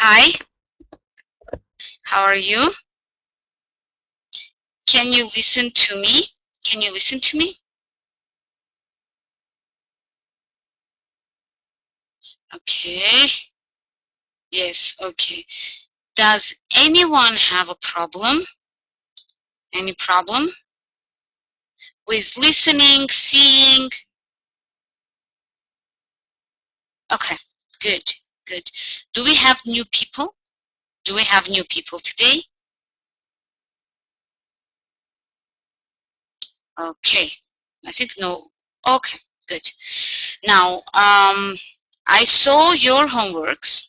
Hi, how are you? Can you listen to me? Can you listen to me? Okay. Yes, okay. Does anyone have a problem? Any problem with listening, seeing? Okay, good, good. Do we have new people? Do we have new people today? Okay, I think no. Okay, good. Now, I saw your homeworks.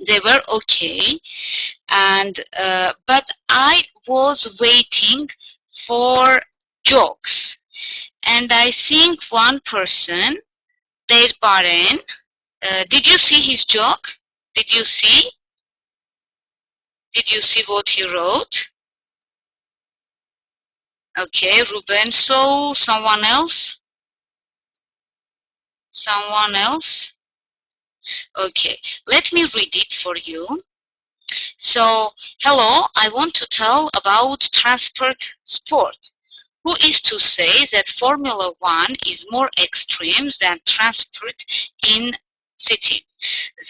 They were okay, and but I was waiting for jokes, and I think one person, their Baren, did you see his joke? Did you see? Did you see what he wrote? Okay, Ruben. So someone else? Someone else? Okay, let me read it for you. So, hello, I want to tell about transport sport. Who is to say that Formula One is more extreme than transport in city?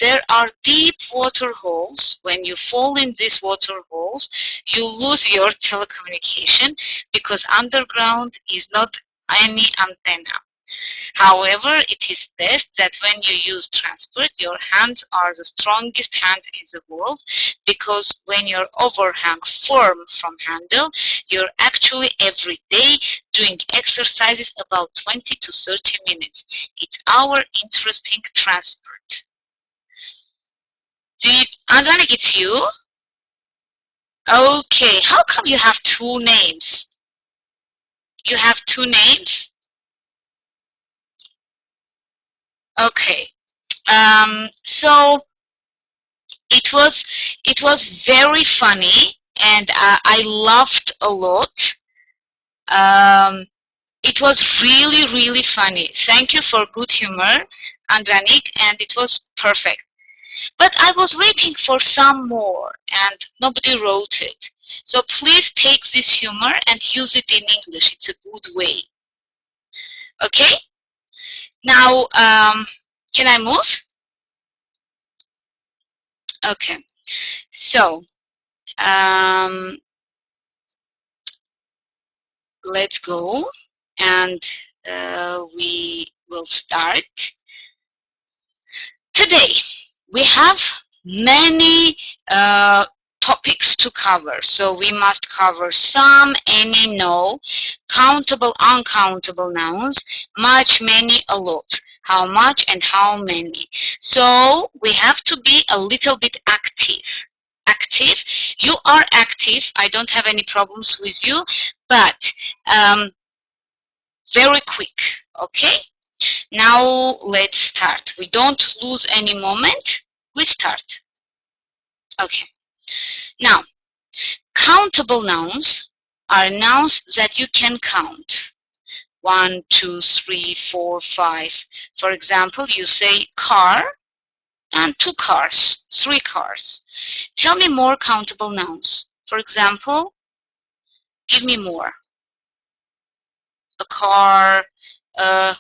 There are deep water holes. When you fall in these water holes, you lose your telecommunication because underground is not any antenna. However, it is best that when you use transport, your hands are the strongest hands in the world, because when your overhang form from handle, you're actually every day doing exercises about 20 to 30 minutes. It's our interesting transport. Andranik, it's you? Okay, how come you have two names? You have two names? Okay. So it was very funny, and I laughed a lot. It was really funny. Thank you for good humor, Andranik, and it was perfect. But I was waiting for some more, and nobody wrote it. So please take this humor and use it in English. It's a good way. Okay? Now, can I move? Okay. So, let's go, and we will start. Today, we have many topics to cover, so we must cover some, any, no, countable, uncountable nouns, much, many, a lot, how much and how many. So we have to be a little bit active. Active. You are active. I don't have any problems with you, but very quick. Okay? Now let's start. We don't lose any moment. We start. Okay. Now, countable nouns are nouns that you can count. 1, 2, 3, 4, 5. For example, you say car and 2 cars, 3 cars. Tell me more countable nouns. For example, give me more. A car, a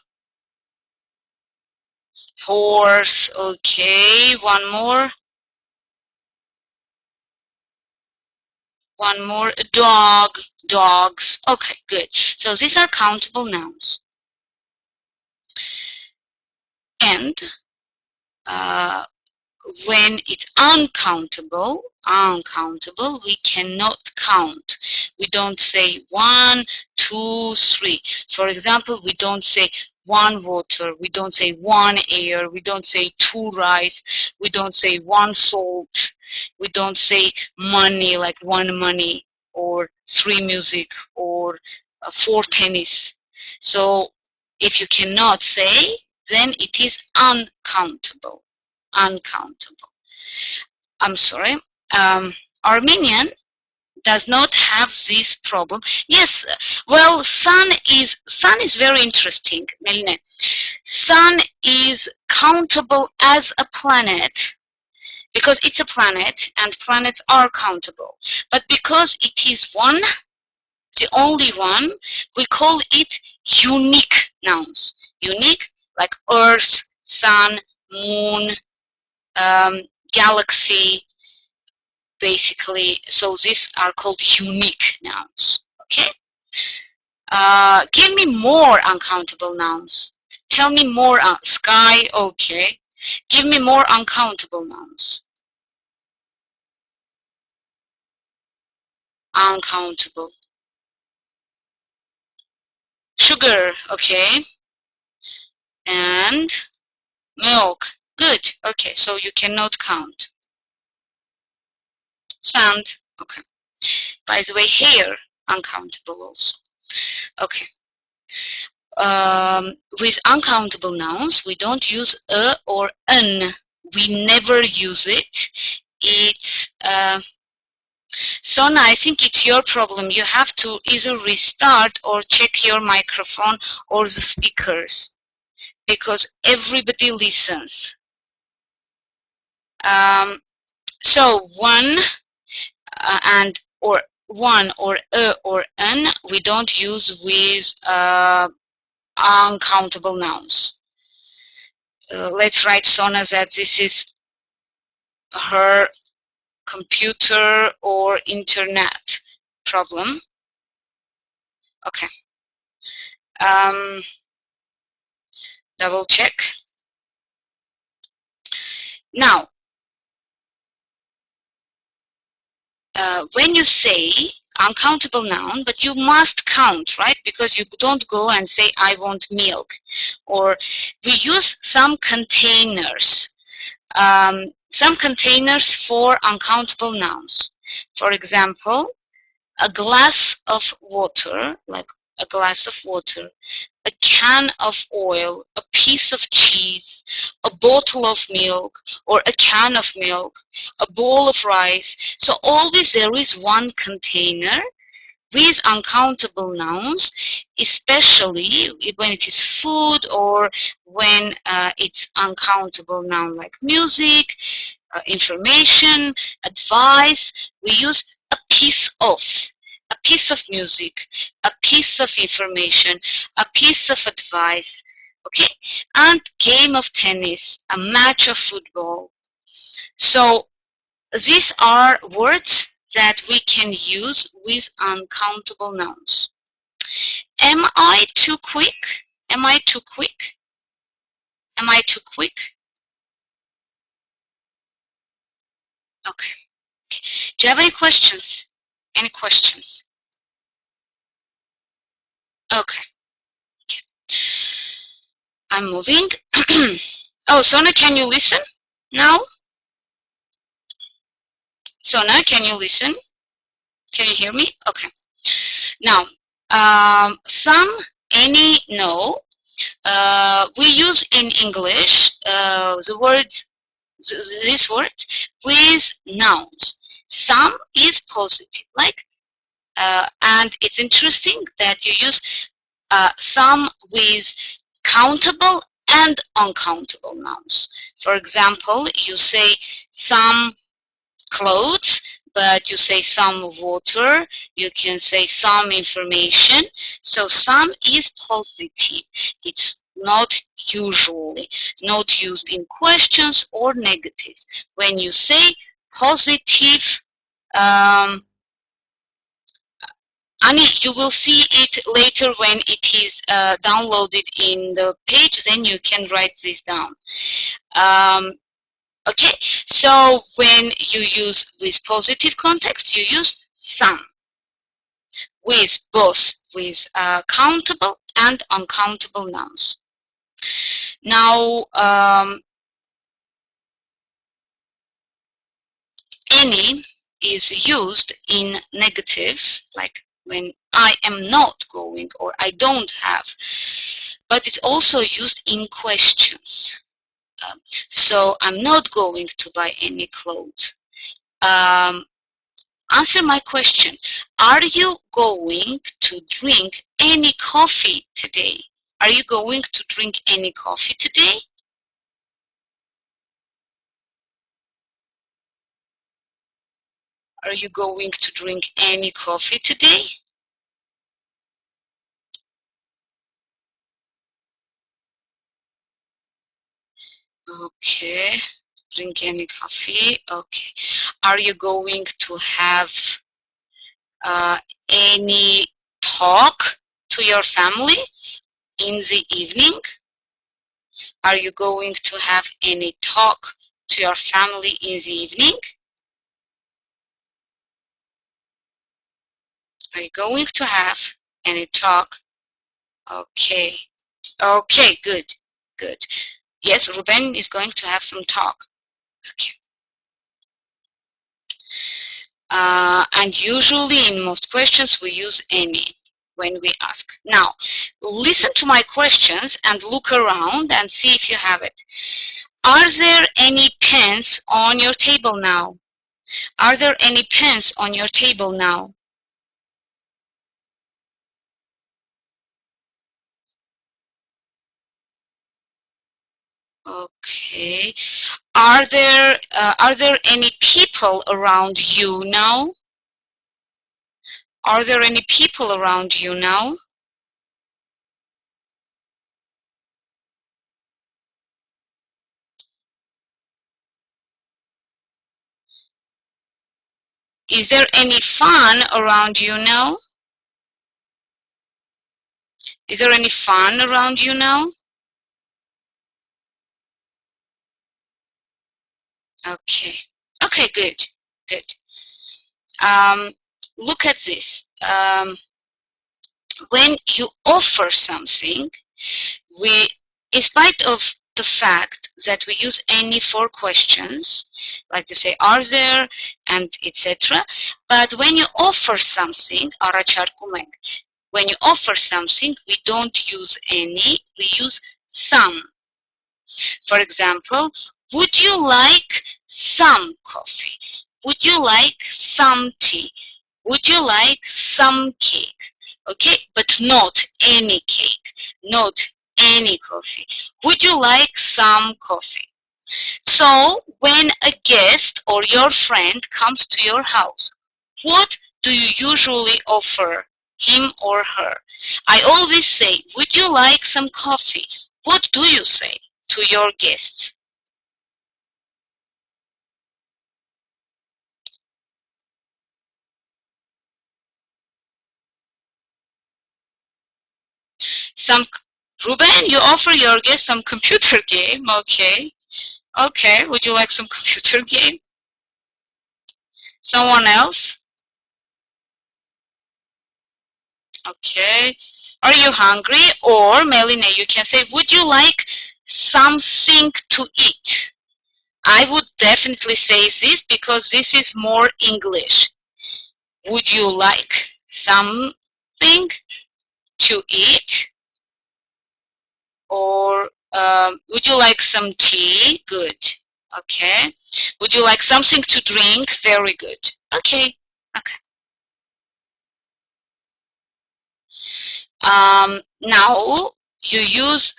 horse, okay. One more. One more, a dog, dogs. Okay, good. So these are countable nouns. And when it's uncountable, we cannot count. We don't say 1, 2, 3. For example, we don't say 1 water, we don't say 1 air, we don't say 2 rice, we don't say 1 salt, we don't say money, like 1 money, or 3 music, or 4 tennis. So if you cannot say, then it is uncountable. Uncountable. I'm sorry. Armenian does not have this problem. Yes, well, sun is very interesting, Meline. Sun is countable as a planet because it's a planet and planets are countable. But because it is one, the only one, we call it unique nouns. Unique, like Earth, Sun, Moon, galaxy, basically. So these are called unique nouns. Okay? Give me more uncountable nouns. Tell me more. Sky, okay. Give me more uncountable nouns. Uncountable. Sugar, okay. And milk. Good. Okay, so you cannot count. Sand, okay. By the way, hair, uncountable also. Okay. With uncountable nouns, we don't use a or an. We never use it. It's Sona, I think it's your problem. You have to either restart or check your microphone or the speakers, because everybody listens. So one and or one or a or an, we don't use with uncountable nouns. Let's write Sona that this is her computer or internet problem. Okay. Double check. Now, when you say uncountable noun, but you must count, right? Because you don't go and say, I want milk. Or we use some containers. Some containers for uncountable nouns. For example, a glass of water, like a glass of water, a can of oil, a piece of cheese, a bottle of milk, or a can of milk, a bowl of rice. So always there is one container with uncountable nouns, especially when it is food or when it's uncountable noun like music, information, advice. We use a piece of music, a piece of information, a piece of advice, okay? And game of tennis, a match of football. So these are words that we can use with uncountable nouns. Am I too quick? Am I too quick? Am I too quick? Okay. Do you have any questions? Any questions? Okay. I'm moving. Oh, Sona, can you listen now? Sona, can you listen? Can you hear me? Okay. Now, some, any, no. We use in English the words, this word with nouns. Some is positive, like, and it's interesting that you use some with countable and uncountable nouns. For example, you say some clothes, but you say some water, you can say some information. So some is positive. It's not usually not used in questions or negatives. When you say positive, Ani, you will see it later when it is downloaded in the page, then you can write this down. Okay, so when you use with positive context, you use some. With both, with countable and uncountable nouns. Now, any is used in negatives, like when I am not going or I don't have, but it's also used in questions. So I'm not going to buy any clothes. Answer my question. Are you going to drink any coffee today? Are you going to drink any coffee today? Are you going to drink any coffee today? Okay. Drink any coffee? Okay. Are you going to have any talk to your family in the evening? Are you going to have any talk to your family in the evening? Are you going to have any talk? Okay. Okay, good. Good. Yes, Ruben is going to have some talk. Okay. And usually in most questions we use any when we ask. Now, listen to my questions and look around and see if you have it. Are there any pens on your table now? Are there any pens on your table now? Okay. Are there any people around you now? Are there any people around you now? Is there any fun around you now? Is there any fun around you now? Okay. Okay, good. Good. Look at this. When you offer something, in spite of the fact that we use any for questions, like you say, are there, and etc. But when you offer something, when you offer something, we don't use any, we use some. For example, would you like some coffee? Would you like some tea? Would you like some cake? Okay, but not any cake, not any coffee. Would you like some coffee? So, when a guest or your friend comes to your house, what do you usually offer him or her? I always say, would you like some coffee? What do you say to your guests? Some, Ruben, you offer your guest some computer game, okay. Okay, would you like some computer game? Someone else? Okay. Are you hungry? Or, Melina, you can say, would you like something to eat? I would definitely say this because this is more English. Would you like something to eat? Or would you like some tea? Good. Okay. Would you like something to drink? Very good. Okay. Okay. Now you use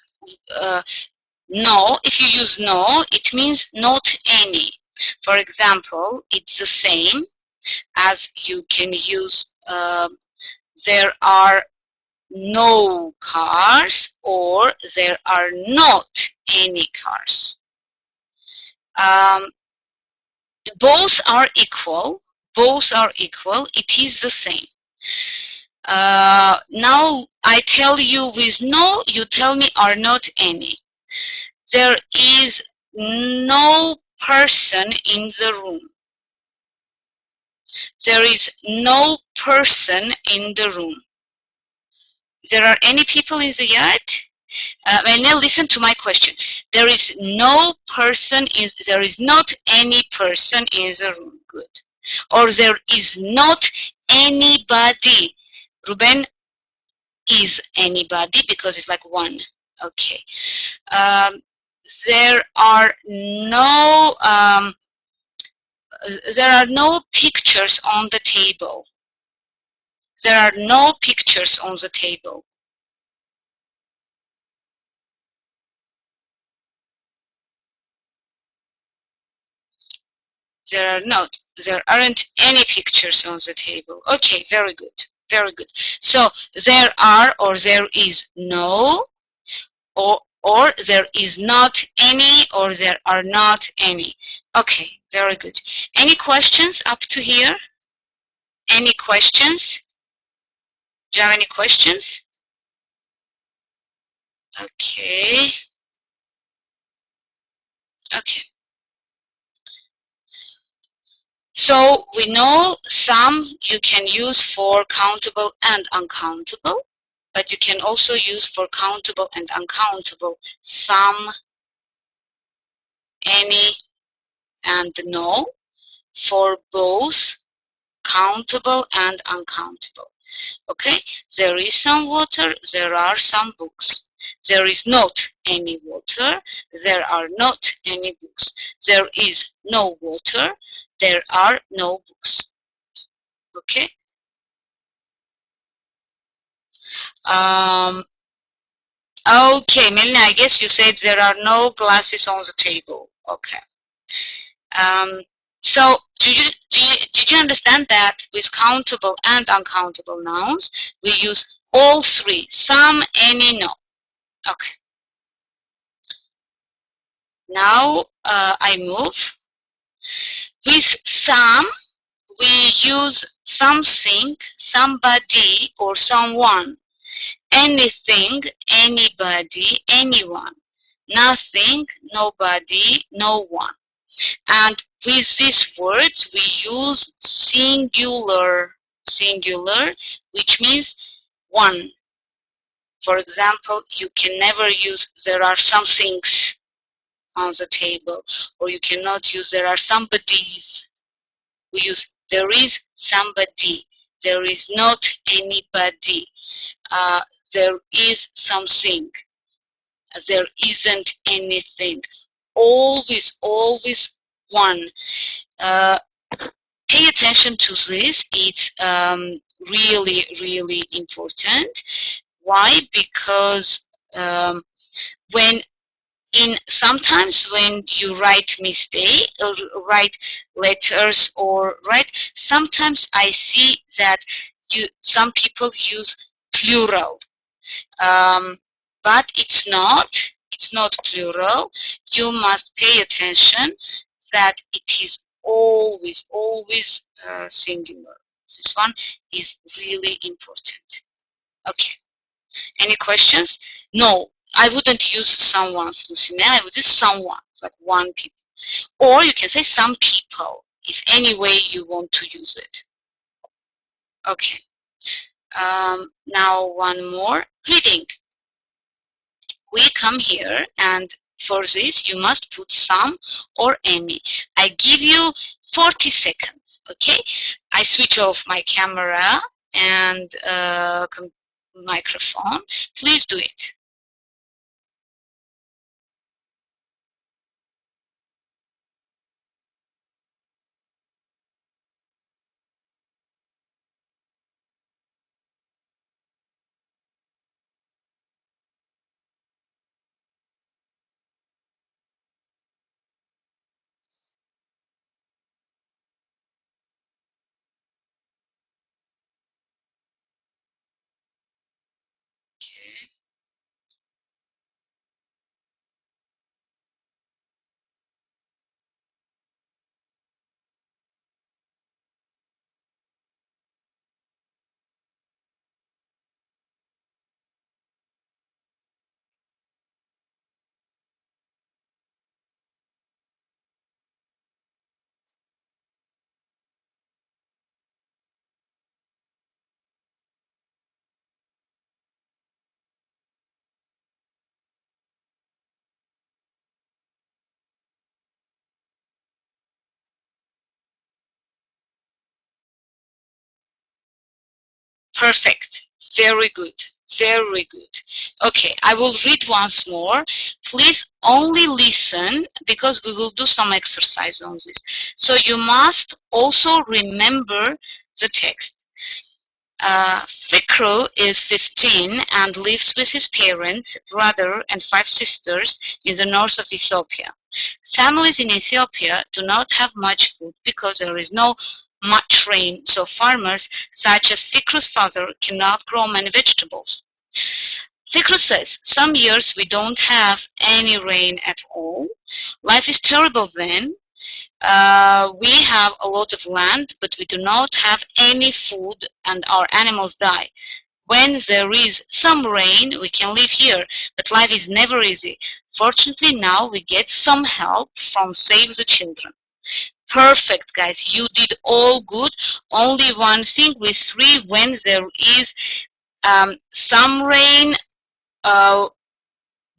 no. If you use no, it means not any. For example, it's the same as you can use there are no cars or there are not any cars. Both are equal. Both are equal. It is the same. Now I tell you with no, you tell me are not any. There is no person in the room. There is no person in the room. There are any people in the yard? And now listen to my question. There is no person there is not any person in the room. Good. Or there is not anybody. Ruben is anybody because it's like one. Okay. There are no pictures on the table. There are no pictures on the table. There are not. There aren't any pictures on the table. Okay, very good. Very good. So there are or there is no, or there is not any, or there are not any. Okay, very good. Any questions up to here? Any questions? Do you have any questions? Okay. Okay. So we know some you can use for countable and uncountable, but you can also use for countable and uncountable some, any, and no for both countable and uncountable. Okay, there is some water, there are some books. There is not any water, there are not any books. There is no water, there are no books. Okay. Okay, Melina, I guess you said there are no glasses on the table. Okay. So did you understand that with countable and uncountable nouns, we use all three, some, any, no. Okay. Now I move. With some, we use something, somebody, or someone. Anything, anybody, anyone. Nothing, nobody, no one. And with these words, we use singular, which means one. For example, you can never use there are some things on the table, or you cannot use there are somebodies. We use there is somebody, there is not anybody, there is something, there isn't anything. Always, always one. Pay attention to this. It's really, really important. Why? Because sometimes when you write mistake or write letters or write, sometimes I see that some people use plural, but it's not plural. You must pay attention that it is always singular. This one is really important. Okay. Any questions? No, I wouldn't use someone's, Lucina. I would use someone, like one people. Or you can say some people, if any way you want to use it. Okay. Now one more. Reading. We come here, and for this you must put some or any. I give you 40 seconds, okay? I switch off my camera and microphone. Please do it. Perfect. Very good. Very good. Okay, I will read once more. Please only listen because we will do some exercise on this. So you must also remember the text. Fikru is 15 and lives with his parents, brother, and 5 sisters in the north of Ethiopia. Families in Ethiopia do not have much food because there is no much rain, so farmers such as Fikru's father cannot grow many vegetables. Fikru says, some years we don't have any rain at all. Life is terrible then. We have a lot of land, but we do not have any food and our animals die. When there is some rain, we can live here, but life is never easy. Fortunately, now we get some help from Save the Children. Perfect, guys. You did all good. Only one thing with 3, when there is some rain,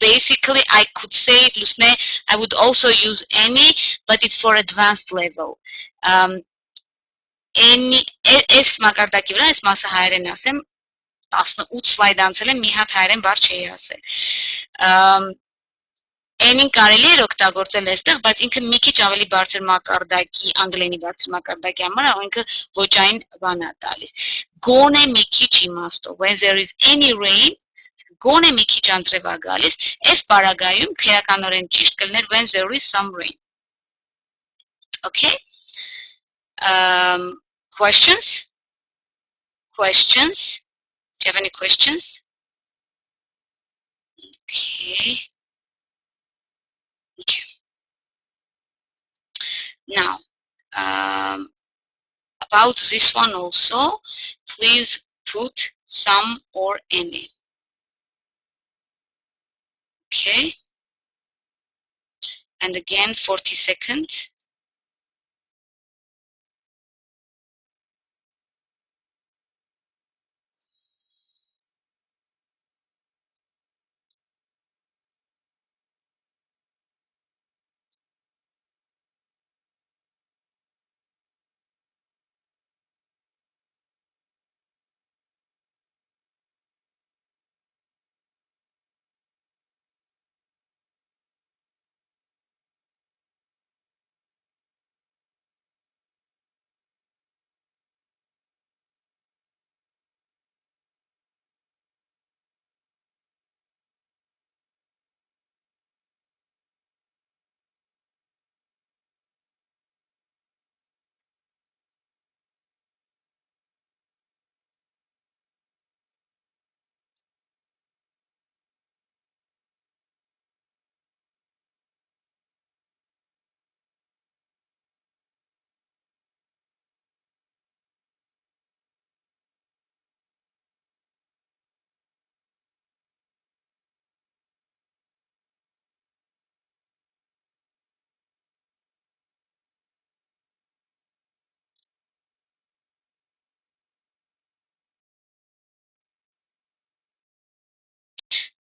basically I could say, Lusne, I would also use any, but it's for advanced level. Any, es մակարդակի վրա ես մասը հայերեն ասեմ, 18 սլայդ անցել եմ, մի հատ հայերեն բառ չէի ասել։ N-ին կարելի էր օգտագործել այստեղ, բայց ինքը մի քիչ ավելի բարձր մակարդակի, անգլերենի բարձր մակարդակի համար, ինքը ոճային բան է տալիս։ Գոնե մի քիչ իմաստով, when there is any rain, գոնե մի քիչ անձրև է գալիս, այս պարագայում քերականորեն ճիշտ կլներ when there is some rain. Okay? Questions? Questions? Do you have any questions? Okay. Okay. Now, about this one also, please put some or any. Okay. And again, 40 seconds.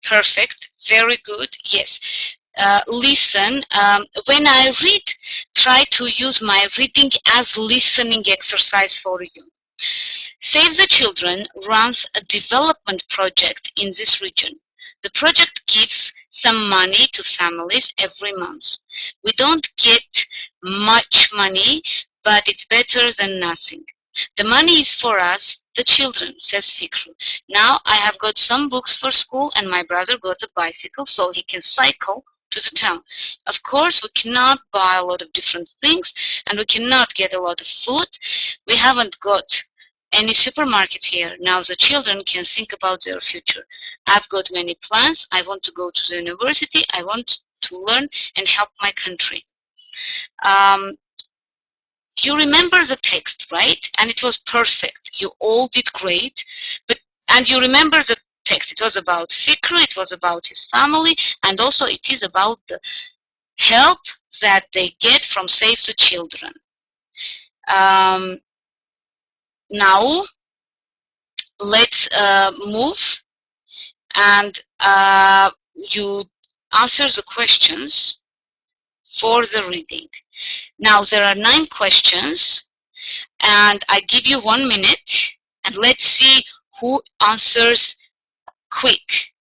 Perfect. Very good. Yes. Listen. When I read, try to use my reading as listening exercise for you. Save the Children runs a development project in this region. The project gives some money to families every month. We don't get much money, but it's better than nothing. The money is for us, the children, says Fikru. Now I have got some books for school and my brother got a bicycle so he can cycle to the town. Of course, we cannot buy a lot of different things and we cannot get a lot of food. We haven't got any supermarkets here. Now the children can think about their future. I've got many plans. I want to go to the university. I want to learn and help my country. You remember the text, right? And it was perfect. You all did great. And you remember the text. It was about Fikru, it was about his family, and also it is about the help that they get from Save the Children. Now, let's move and you answer the questions for the reading. Now, there are 9 questions, and I give you 1 minute, and let's see who answers quick.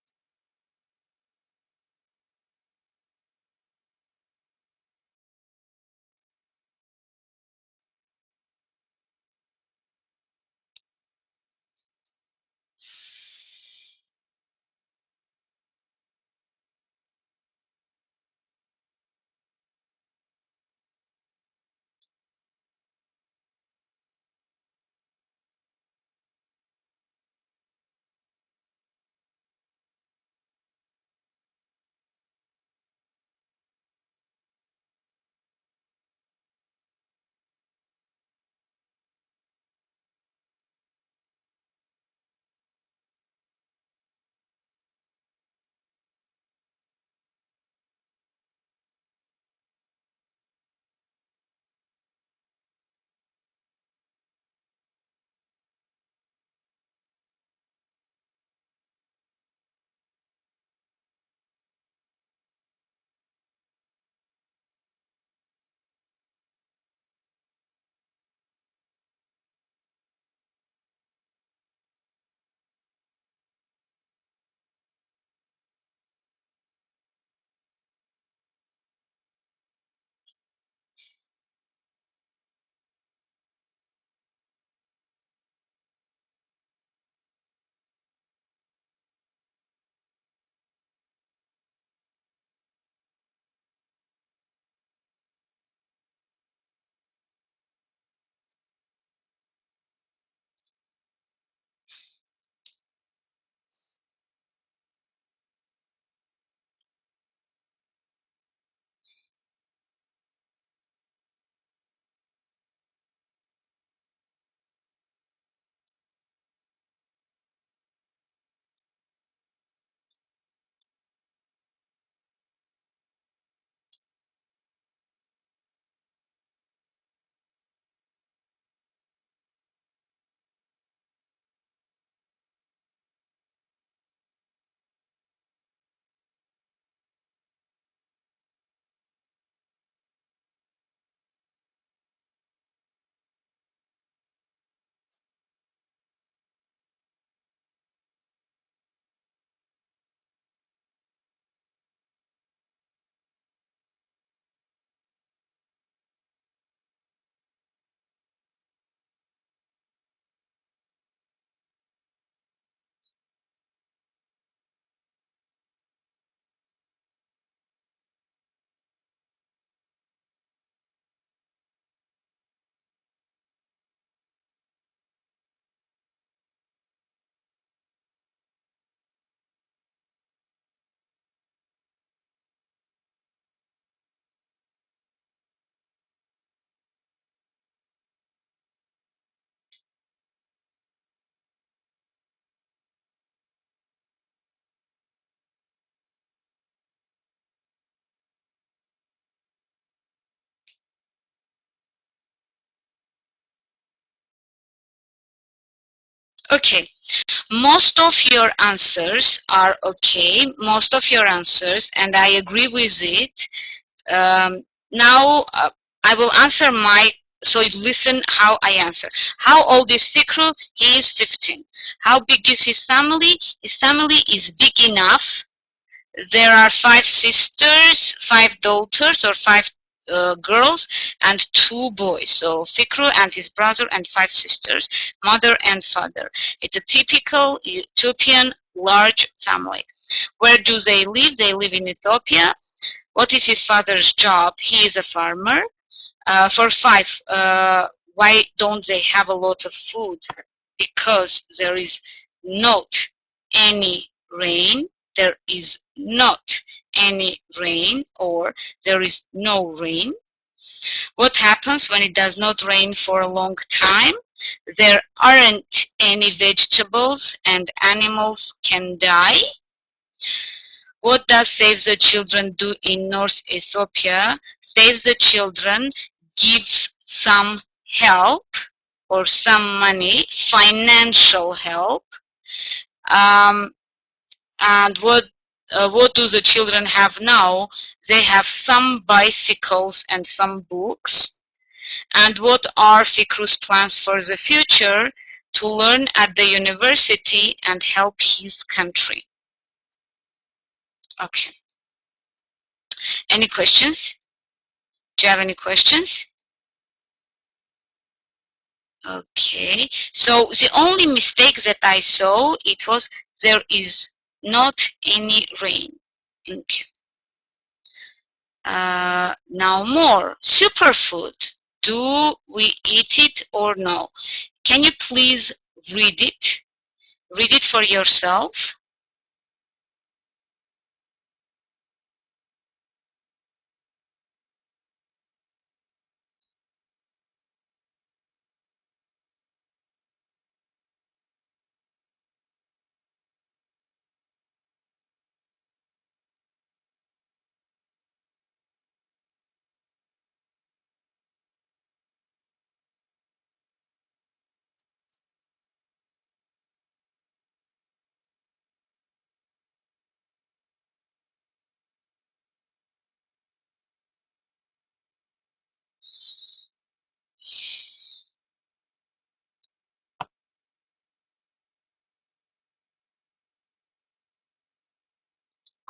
Okay. Most of your answers are okay. Most of your answers, and I agree with it. Now I will answer my. So listen how I answer. How old is Fikru? He is 15. How big is his family? His family is big enough. There are 5 sisters, 5 daughters, or 5 girls, and 2 boys. So Fikru and his brother and 5 sisters, mother and father. It's a typical Ethiopian large family. Where do they live? They live in Ethiopia. What is his father's job? He is a farmer. For 5, why don't they have a lot of food? Because there is not any rain. There is not any rain, or there is no rain. What happens when it does not rain for a long time? There aren't any vegetables and animals can die. What does Save the Children do in North Ethiopia? Save the Children gives some help or some money, financial help. And what do the children have now? They have some bicycles and some books. And what are Fikru's plans for the future? To learn at the university and help his country. Okay. Any questions? Do you have any questions? Okay. So the only mistake that I saw, it was there is not any rain. Okay. Now more. Superfood. Do we eat it or no? Can you please read it? Read it for yourself.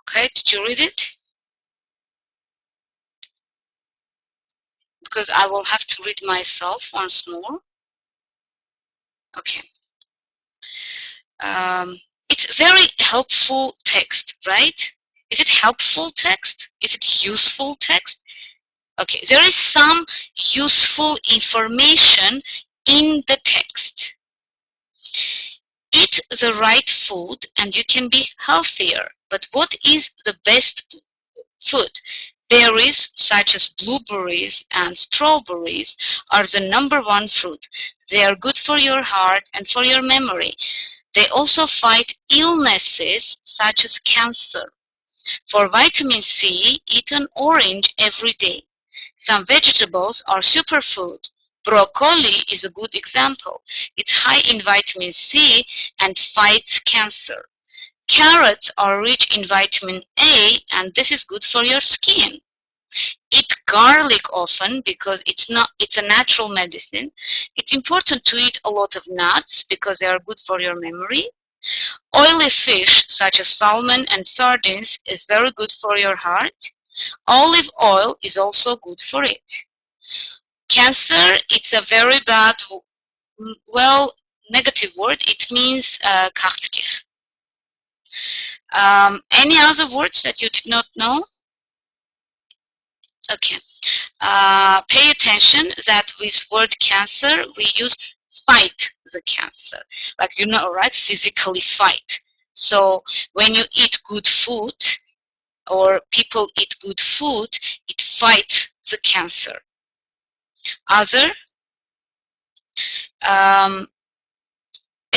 Okay, did you read it? Because I will have to read myself once more. Okay. It's very helpful text, right? Is it helpful text? Is it useful text? Okay, there is some useful information in the text. Eat the right food and you can be healthier. But what is the best food? Berries such as blueberries and strawberries are the #1 fruit. They are good for your heart and for your memory. They also fight illnesses such as cancer. For vitamin C, eat an orange every day. Some vegetables are superfood. Broccoli is a good example. It's high in vitamin C and fights cancer. Carrots are rich in vitamin A and this is good for your skin. Eat garlic often because it's a natural medicine. It's important to eat a lot of nuts because they are good for your memory. Oily fish such as salmon and sardines is very good for your heart. Olive oil is also good for it. Cancer, it's a very bad, well, negative word. It means kartkir. Any other words that you did not know? Okay. Pay attention that with word cancer, we use fight the cancer. Like, you know, right? Physically fight. So when you eat good food, or people eat good food, it fights the cancer. Other,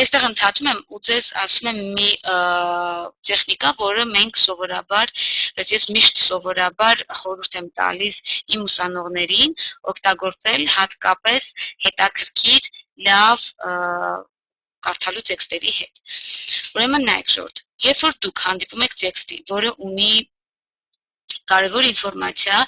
այստեղ ընդհատում եմ ու ձեզ ասում եմ մի տեխնիկա, որը մենք սովորաբար, ես միշտ սովորաբար խորհուրդ եմ տալիս իմ ուսանողներին օգտագործել հատկապես հետաքրքիր լավ կարդալու տեքստերի հետ։ Ուրեմն նայեք շորտ, երբ որ դուք հանդիպում եք տեքստի, որը ունի կարևոր ինֆորմացիա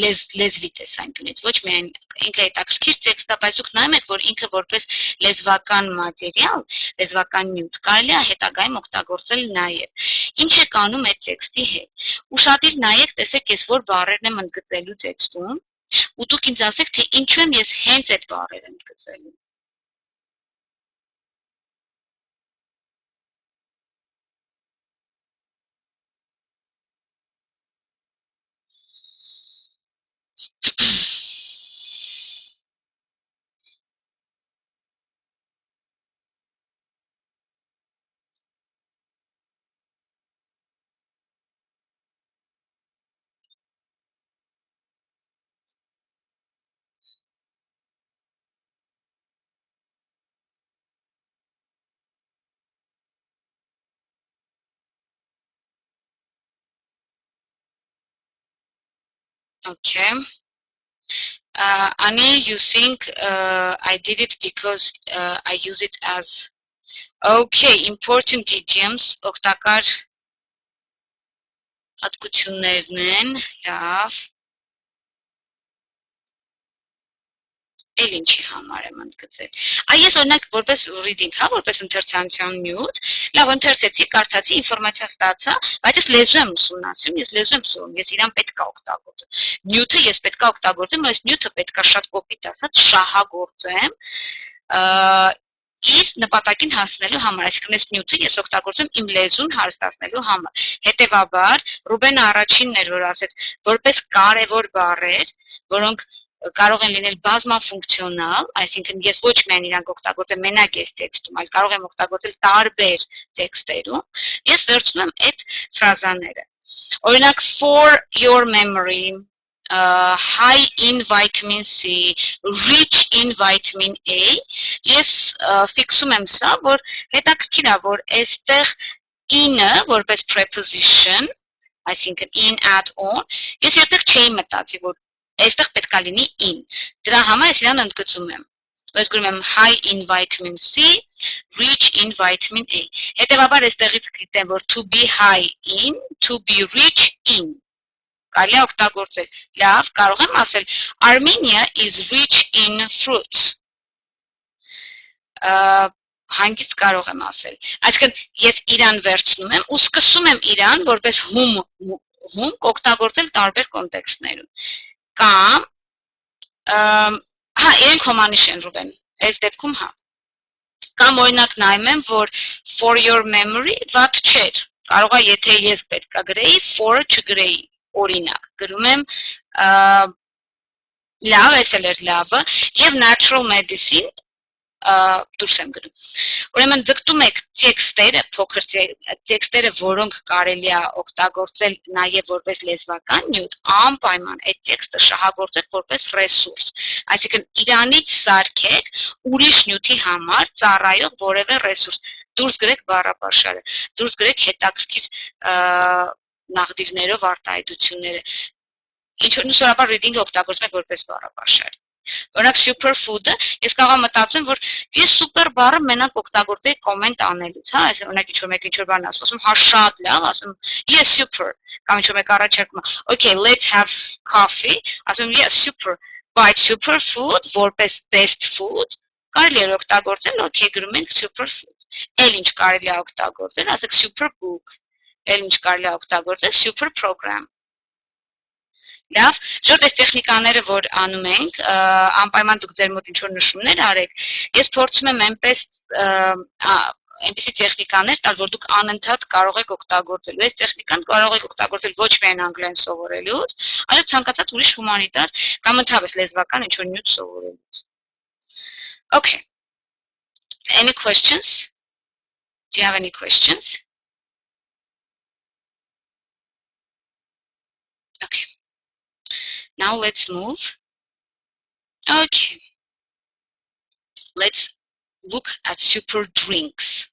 լեզվի տեսանկյունից, ոչ միայն ինքը հետաքրքիր տեքստ է, բայց դուք նայում եք, որ ինքը որպես լեզվական մատերիալ, լեզվական նյութ կարելի է հետագայում օգտագործել նաև։ Ինչ եք անում այդ տեքստի հետ։ Ուշադիր նայեք, տեսեք, ես որ բառերն եմ ընդգծելու տեքստում, ու դուք ինձ ասեք, թե ինչու եմ ես հենց այդ բառերը ընդգծելու։ Okay. Annie, you think I did it because I use it as okay, important idioms, օգտակար հատկություններն են, լավ։ Էլ ինչի համար եմ ընդգծել։ Ես օրինակ որպես reading, հա, որպես ընթերցանության նյութ, լավ ընթերցեցի, կարդացի, ինֆորմացիա ստացա, բայց ես լեզու եմ ուսումնասիրում, ես լեզու եմ սովորում, ես իրան պետք է օգտագործեմ։ Նյութը ես պետք է օգտագործեմ, այս նյութը պետք է շատ կոպիտ ասած շահագործեմ, իր նպատակին հասնելու համար, այսինքն այս նյութը ես օգտագործում իմ լեզուն հարստացնելու համար։ Հետևաբար, Ռուբենը առաջինն էր, որ ասեց, որպես կարևոր բառեր, որոնք կարող են լինել բազմաֆունկցիոնալ, այսինքն ես ոչ միայն իրանք օգտագործեմ մենակ այս տեքստում, այլ կարող եմ օգտագործել տարբեր տեքստերում, ես վերցնում եմ այդ ֆրազաները։ Օրինակ, for your memory, high in vitamin C, rich in vitamin A, ես ֆիքսում եմ սա, որ հետաքրքիր է, որ այստեղ in-ը որպես preposition, այսինքն in, add, on, ես երբեք չէի մտածի, որ այստեղ պետք է լինի in, դրա համար ես իրան ընդգծում եմ, ես գրում եմ high in vitamin C, rich in vitamin A, հետևաբար այստեղից գիտեմ, որ to be high in, to be rich in, կարելի է օգտագործել, լավ, կարող եմ ասել, Armenia is rich in fruits, հանգիստ կարող եմ ասել, այսինքն ես իրան վերցնում եմ ու սկսում եմ իրան որպես հում օգտագործել տարբեր կոնտեքստներում, կամ, հա, իրենք հոմանիշ են Ռուբեն, այս դեպքում հա, կամ օրինակ նայում եմ, որ for your memory վատ չէր, կարող է եթե ես պետք է գրեի, for չգրեի, օրինակ, գրում եմ, լավ, այս էլ էր լավը, և natural medicine, դուրս եմ գրում։ Ուրեմն ձգտում եք տեքստերը, փոքր տեքստերը, որոնք կարելի է օգտագործել նաև որպես լեզվական նյութ, անպայման այդ տեքստը շահագործեք որպես ռեսուրս։ Այսինքն իրանից սարքեք ուրիշ նյութի համար ծառայող որևէ ռեսուրս։ Դուրս գրեք բառապաշարը, դուրս գրեք հետաքրքիր նաղդիրներով արտահայտությունները։ Ինչօրինակ reading-ը օգտագործում եք որպես բառապաշար։ Օրինակ superfood-ը, ես կարող եմ մտածեմ, որ ես super բառը մենակ օգտագործեի կոմենտ անելուց, հա, այս օրինակ ինչ-որ մեկ ինչ-որ բան ասում, հա շատ լավ, ասում, yes super, կամ ինչ-որ մեկ առաջարկում, okay, let's have coffee, ասում, yes super, but superfood որպես best food, կարելի է օգտագործել, okay, գրում ենք superfood։ Էլ ինչ կարելի է օգտագործել, ասեք superbook, էլ ինչ կարելի է օգտագործել, super program։ Լավ, ժորդ այս տեխնիկաները, որ անում ենք, անպայման դուք ձեր մոտ ինչ-որ նշումներ արեք, ես փորձում եմ այնպիսի տեխնիկաներ տալ, որ դուք անընդհատ կարող եք օգտագործել։ Այս տեխնիկան կարող եք օգտագործել ոչ միայն անգլերեն սովորելուց, այլ ցանկացած ուրիշ հումանիտար կամ ընդհանրապես լեզվական ինչ-որ նյութ սովորելուց։ Okay. Any questions? Do you have any questions? Okay. Now let's move. Okay. Let's look at super drinks.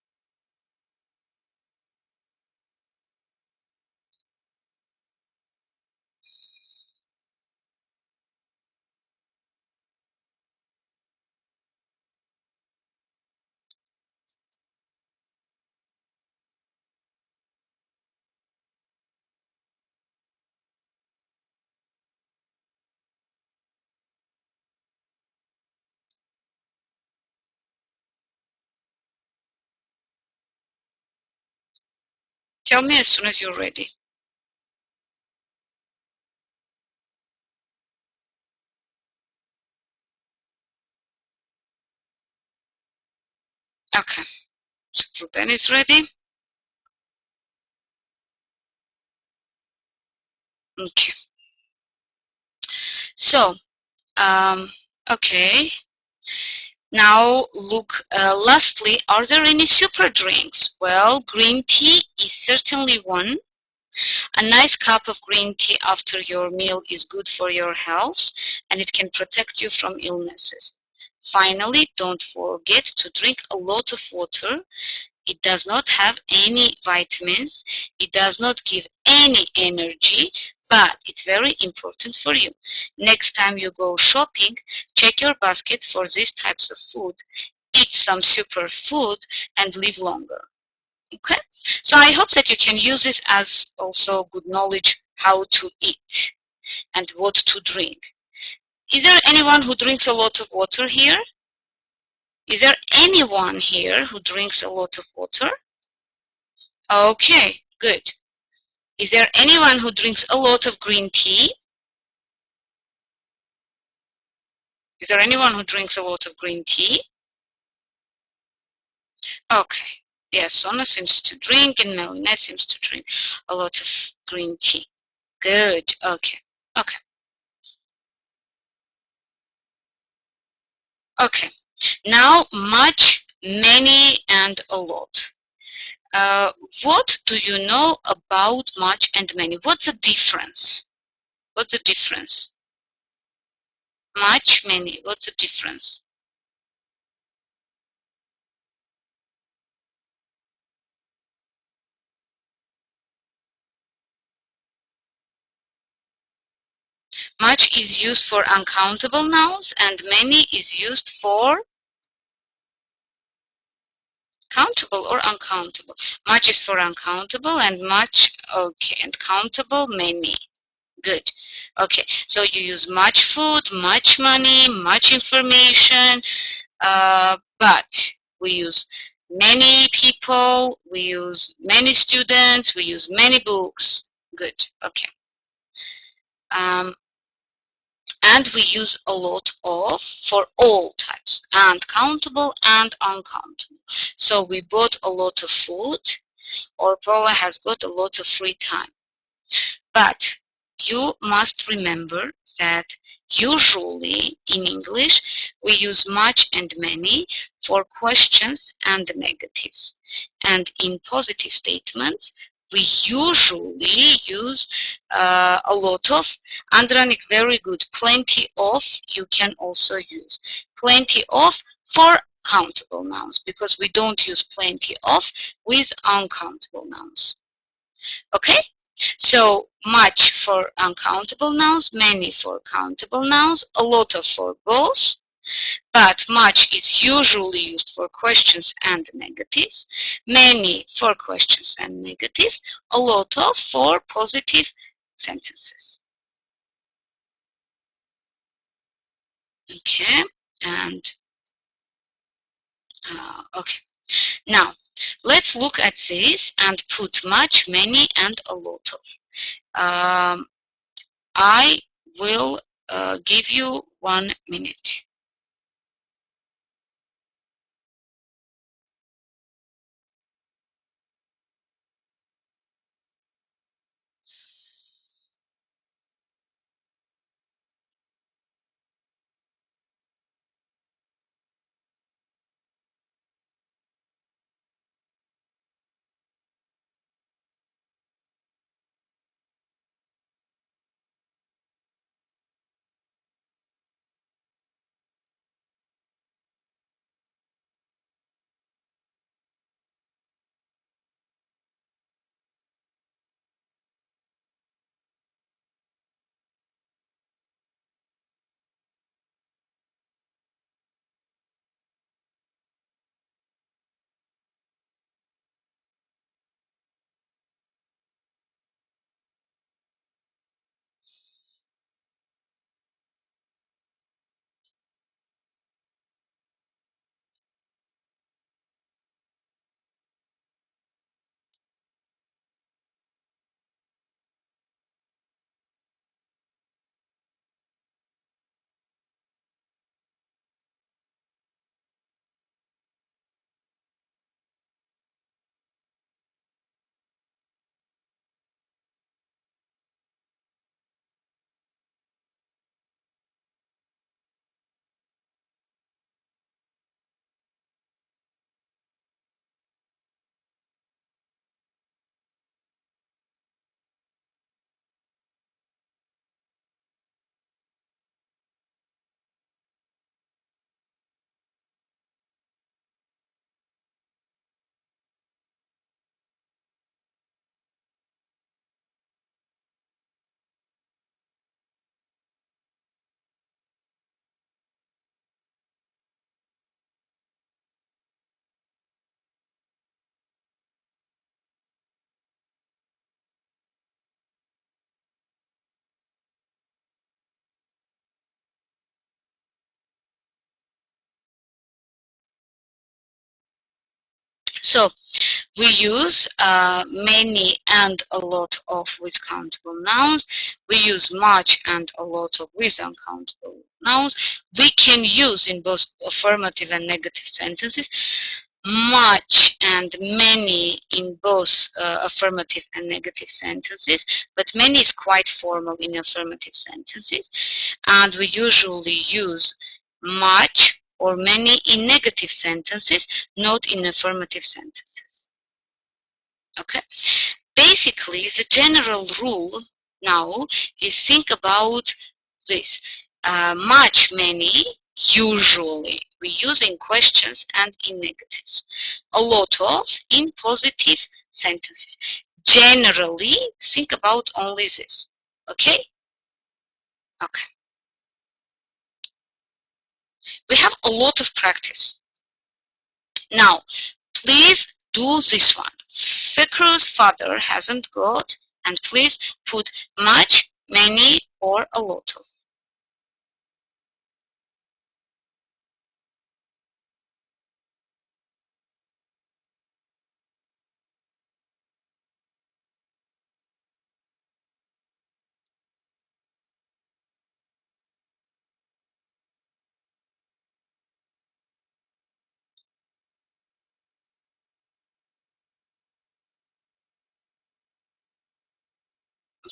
Tell me as soon as you're ready. Okay, so Ruben is ready. Okay, so, okay. Now look, lastly, are there any super drinks? Well, green tea is certainly one. A nice cup of green tea after your meal is good for your health and it can protect you from illnesses. Finally, don't forget to drink a lot of water. It does not have any vitamins. It does not give any energy, but it's very important for you. Next time you go shopping, check your basket for these types of food. Eat some super food and live longer. Okay? So I hope that you can use this as also good knowledge how to eat and what to drink. Is there anyone who drinks a lot of water here? Is there anyone here who drinks a lot of water? Okay, good. Is there anyone who drinks a lot of green tea? Is there anyone who drinks a lot of green tea? Okay. Yes, Sona seems to drink and Melina seems to drink a lot of green tea. Good. Okay. Okay. Okay. Now, much, many, and a lot. What do you know about much and many? What's the difference? What's the difference? Much, many. What's the difference? Much is used for uncountable nouns and many is used for countable or uncountable. Much is for uncountable and much, okay, and countable, many. Good. Okay, so you use much food, much money, much information, but we use many people, we use many students, we use many books. Good. Okay. And we use a lot of for all types, and countable and uncountable. So we bought a lot of food, or Paula has got a lot of free time. But you must remember that usually in English we use much and many for questions and negatives. And in positive statements we usually use a lot of, Andranik, very good, plenty of, you can also use. Plenty of for countable nouns, because we don't use plenty of with uncountable nouns. Okay? So much for uncountable nouns, many for countable nouns, a lot of for both, but much is usually used for questions and negatives, many for questions and negatives, a lot of for positive sentences. Okay, and okay. Now, let's look at this and put much, many, and a lot of. I will give you 1 minute. So we use many and a lot of with countable nouns. We use much and a lot of with uncountable nouns. We can use in both affirmative and negative sentences much and many in both affirmative and negative sentences, but many is quite formal in affirmative sentences, and we usually use much or many in negative sentences, not in affirmative sentences. Okay? Basically, the general rule now is think about this. Much, many, usually we use in questions and in negatives. A lot of in positive sentences. Generally, think about only this. Okay? Okay. We have a lot of practice. Now, please do this one. Fikr's father hasn't got, and please put much, many, or a lot of.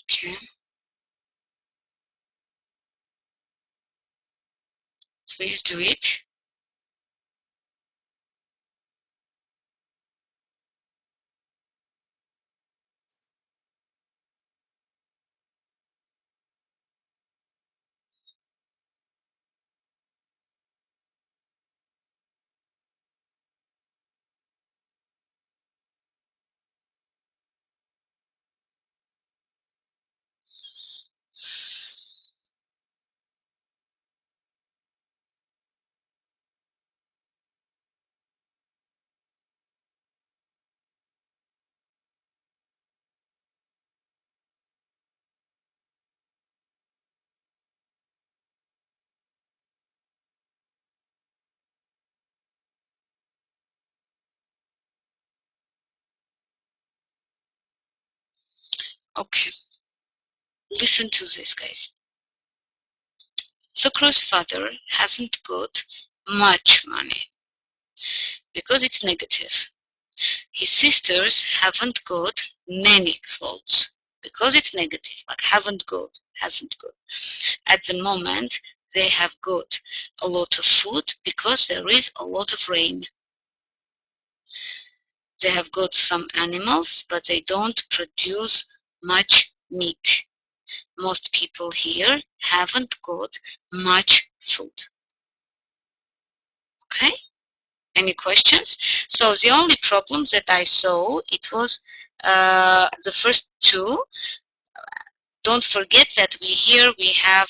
Okay, please do it. Okay, listen to this, guys. Fikr's father hasn't got much money because it's negative. His sisters haven't got many clothes because it's negative, like haven't got, hasn't got. At the moment, they have got a lot of food because there is a lot of rain. They have got some animals, but they don't produce much meat. Most people here haven't got much food. Okay? Any questions? So the only problems that I saw, it was the first two. Don't forget that we have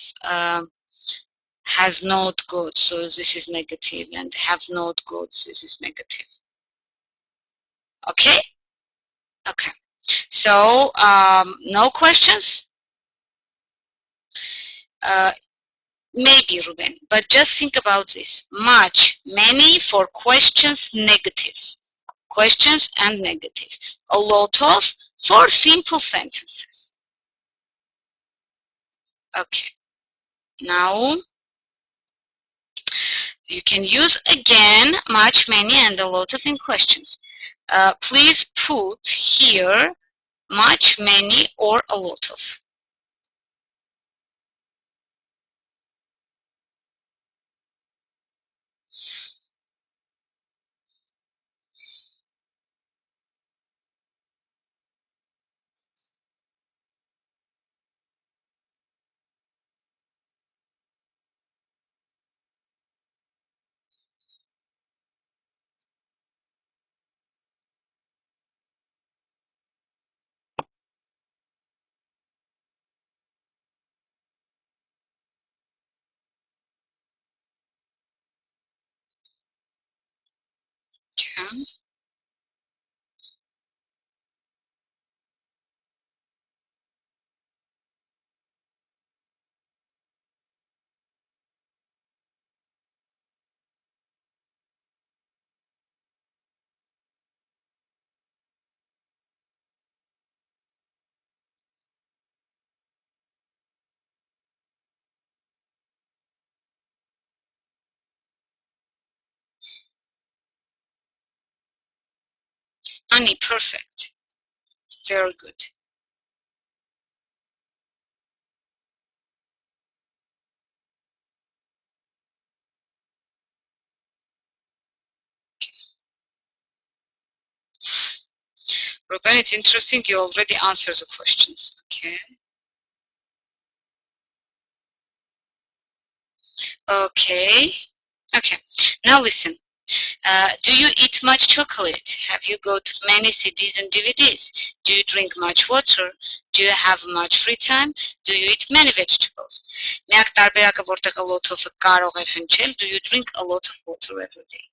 has not got, so this is negative, and have not got, this is negative. Okay? Okay. So no questions? Maybe, Ruben, but just think about this. Much, many for questions, negatives. Questions and negatives. A lot of for simple sentences. Okay. Now, you can use again much, many, and a lot of in questions. Please put here much, many, or a lot of. Okay. Ani, perfect. Very good. Ruben, it's interesting. You already answered the questions. Okay. Okay. Okay. Now listen. Do you eat much chocolate? Have you got many CDs and DVDs? Do you drink much water? Do you have much free time? Do you eat many vegetables? Միակ տարբերակը, որտեղ a lot of-ը կարող էր հնչել, do you drink a lot of water every day?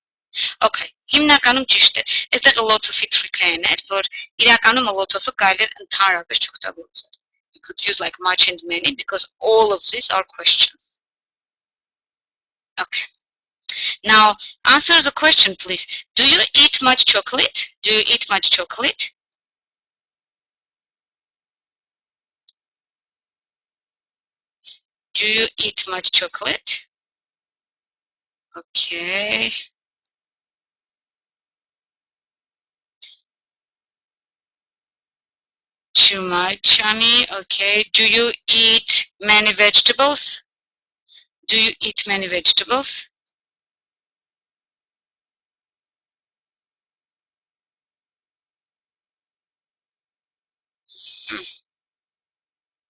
Okay, հիմնականում ճիշտ է։ Այստեղ a lot of-ի trick-ն էր, որ իրականում a lot of-ը կարելի էր ընդհանրապես չօգտագործել. You could use like much and many because all of these are questions. Okay. Now, answer the question, please. Do you eat much chocolate? Do you eat much chocolate? Do you eat much chocolate? Okay. Too much, honey. Okay. Do you eat many vegetables? Do you eat many vegetables?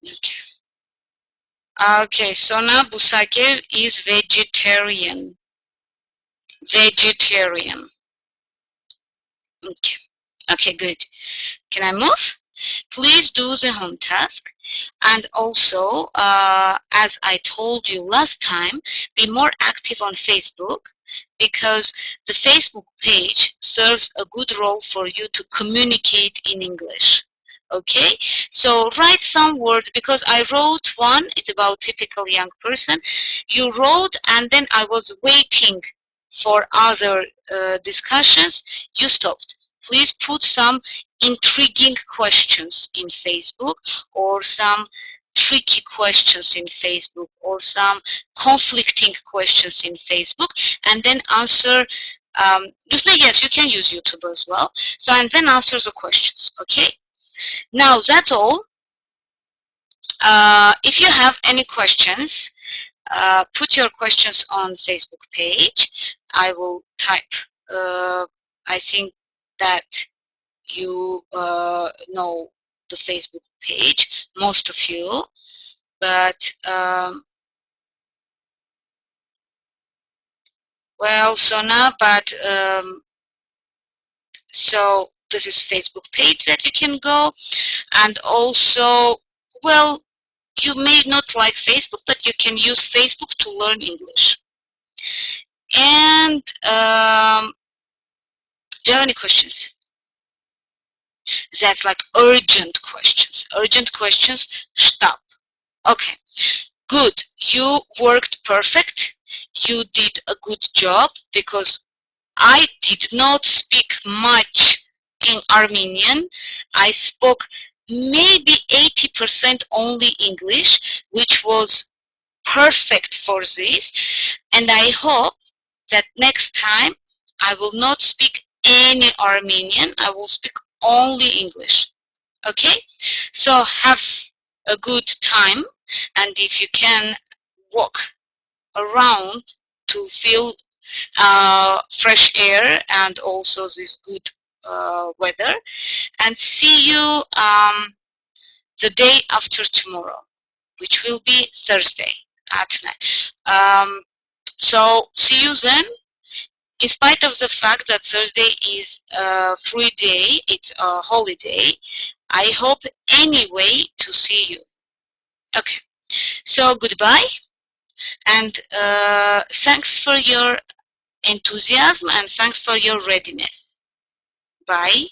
Okay. Okay, so now Busake is vegetarian. Vegetarian. Okay. Okay, good. Can I move? Please do the home task. And also, as I told you last time, be more active on Facebook because the Facebook page serves a good role for you to communicate in English. Okay, so write some words because I wrote one, it's about typical young person. You wrote and then I was waiting for other discussions. You stopped. Please put some intriguing questions in Facebook or some tricky questions in Facebook or some conflicting questions in Facebook and then answer. Yes, you can use YouTube as well. So and then answer the questions. Okay. Now that's all. If you have any questions, put your questions on Facebook page. I will type. I think that you know the Facebook page, most of you, but well, so now, but so this is Facebook page that you can go, and also, well, you may not like Facebook, but you can use Facebook to learn English. And do you have any questions? That's like urgent questions. Urgent questions, stop. Okay, good. You worked perfect. You did a good job because I did not speak much in Armenian. I spoke maybe 80% only English, which was perfect for this. And I hope that next time I will not speak any Armenian. I will speak only English. Okay? So have a good time. And if you can walk around to feel fresh air and also this good weather, and see you the day after tomorrow, which will be Thursday at night. So see you then. In spite of the fact that Thursday is a free day, it's a holiday, I hope anyway to see you. Okay, so goodbye, and thanks for your enthusiasm and thanks for your readiness. Bye.